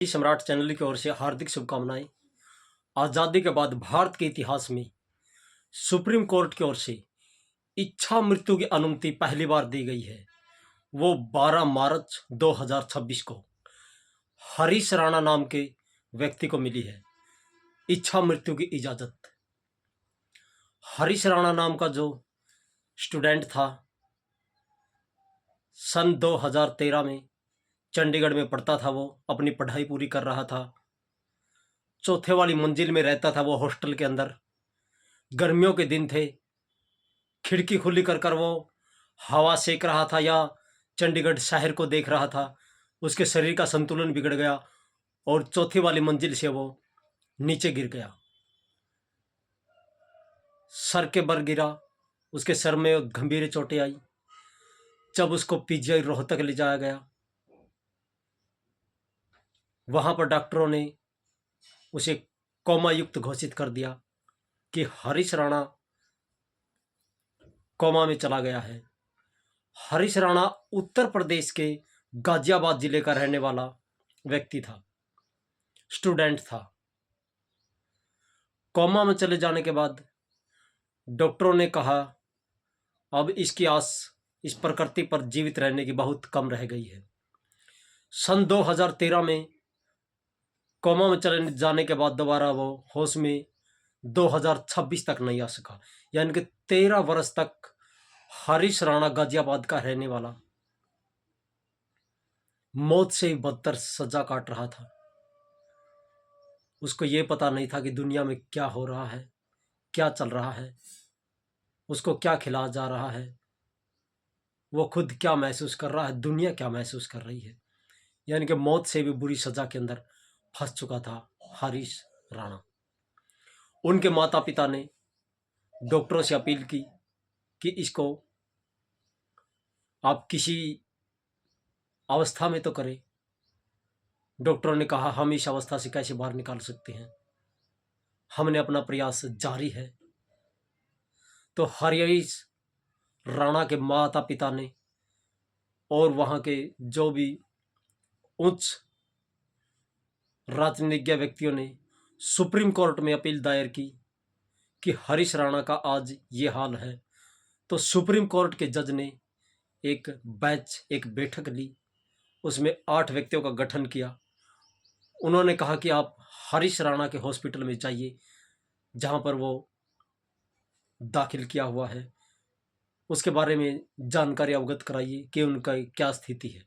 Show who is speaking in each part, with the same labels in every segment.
Speaker 1: सम्राट चैनल की ओर से हार्दिक शुभकामनाएं। आज़ादी के बाद भारत के इतिहास में सुप्रीम कोर्ट की ओर से इच्छा मृत्यु की अनुमति पहली बार दी गई है। वो 12 मार्च 2026 को हरीश राणा नाम के व्यक्ति को मिली है इच्छा मृत्यु की इजाज़त। हरीश राणा नाम का जो स्टूडेंट था, सन 2013 में चंडीगढ़ में पढ़ता था। वो अपनी पढ़ाई पूरी कर रहा था। चौथे वाली मंजिल में रहता था वो हॉस्टल के अंदर। गर्मियों के दिन थे, खिड़की खुली कर वो हवा सेक रहा था या चंडीगढ़ शहर को देख रहा था। उसके शरीर का संतुलन बिगड़ गया और चौथी वाली मंजिल से वो नीचे गिर गया। सर के बल गिरा, उसके सर में गंभीर चोटें आई। जब उसको पीजीआई रोहतक ले जाया गया, वहां पर डॉक्टरों ने उसे कोमा युक्त घोषित कर दिया कि हरीश राणा कोमा में चला गया है। हरीश राणा उत्तर प्रदेश के गाजियाबाद जिले का रहने वाला व्यक्ति था, स्टूडेंट था। कोमा में चले जाने के बाद डॉक्टरों ने कहा अब इसकी आस इस प्रकृति पर जीवित रहने की बहुत कम रह गई है। सन 2013 में कोमा में चले जाने के बाद दोबारा वो होश में 2026 तक नहीं आ सका, यानी कि 13 वर्ष तक हरीश राणा गाजियाबाद का रहने वाला मौत से बदतर सजा काट रहा था। उसको ये पता नहीं था कि दुनिया में क्या हो रहा है, क्या चल रहा है, उसको क्या खिलाया जा रहा है, वो खुद क्या महसूस कर रहा है, दुनिया क्या महसूस कर रही है। यानी कि मौत से भी बुरी सजा के अंदर फंस चुका था हरीश राणा। उनके माता पिता ने डॉक्टरों से अपील की कि इसको आप किसी अवस्था में तो करें। डॉक्टरों ने कहा हम इस अवस्था से कैसे बाहर निकाल सकते हैं, हमने अपना प्रयास जारी है। तो हरीश राणा के माता पिता ने और वहाँ के जो भी उच्च राजनीतिज्ञ व्यक्तियों ने सुप्रीम कोर्ट में अपील दायर की कि हरीश राणा का आज ये हाल है। तो सुप्रीम कोर्ट के जज ने एक बैठक ली, उसमें 8 व्यक्तियों का गठन किया। उन्होंने कहा कि आप हरीश राणा के हॉस्पिटल में जाइए जहाँ पर वो दाखिल किया हुआ है, उसके बारे में जानकारी अवगत कराइए कि उनका क्या स्थिति है।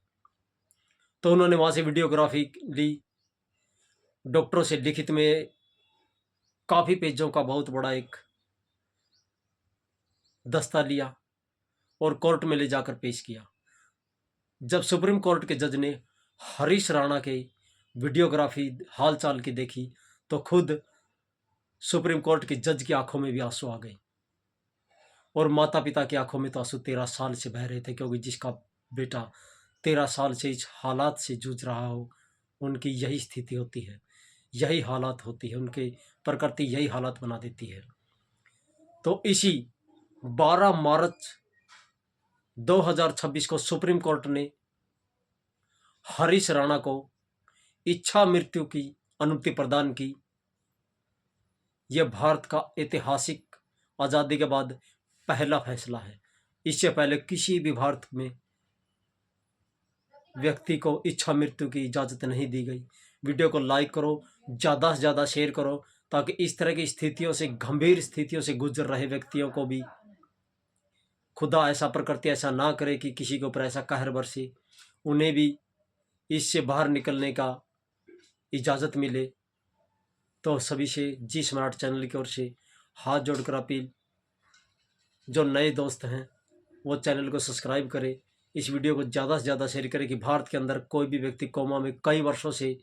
Speaker 1: तो उन्होंने वहाँ से वीडियोग्राफी ली, डॉक्टरों से लिखित में काफ़ी पेजों का बहुत बड़ा एक दस्ता लिया और कोर्ट में ले जाकर पेश किया। जब सुप्रीम कोर्ट के जज ने हरीश राणा के वीडियोग्राफी हालचाल की देखी तो खुद सुप्रीम कोर्ट के जज की आंखों में भी आंसू आ गए और माता पिता की आंखों में तो आंसू 13 साल से बह रहे थे, क्योंकि जिसका बेटा 13 साल से इस हालात से जूझ रहा हो, उनकी यही स्थिति होती है, यही हालात होती है, उनके प्रकृति यही हालात बना देती है। तो इसी 12 मार्च 2026 को सुप्रीम कोर्ट ने हरीश राणा को इच्छा मृत्यु की अनुमति प्रदान की। यह भारत का ऐतिहासिक आज़ादी के बाद पहला फैसला है। इससे पहले किसी भी भारत में व्यक्ति को इच्छा मृत्यु की इजाज़त नहीं दी गई। वीडियो को लाइक करो, ज़्यादा से ज़्यादा शेयर करो, ताकि इस तरह की स्थितियों से, गंभीर स्थितियों से गुजर रहे व्यक्तियों को भी खुदा ऐसा, प्रकृति ऐसा ना करे कि किसी के ऊपर ऐसा कहर बरसे, उन्हें भी इससे बाहर निकलने का इजाज़त मिले। तो सभी से जी सम्राट चैनल की ओर से हाथ जोड़कर अपील, जो नए दोस्त हैं वो चैनल को सब्सक्राइब करें, इस वीडियो को ज़्यादा से ज़्यादा शेयर करें कि भारत के अंदर कोई भी व्यक्ति कोमा में कई वर्षों से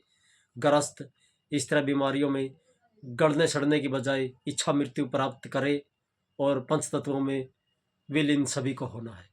Speaker 1: ग्रस्त इस तरह बीमारियों में गड़ने सड़ने की बजाय इच्छा मृत्यु प्राप्त करे और पंच तत्वों में विलीन सभी को होना है।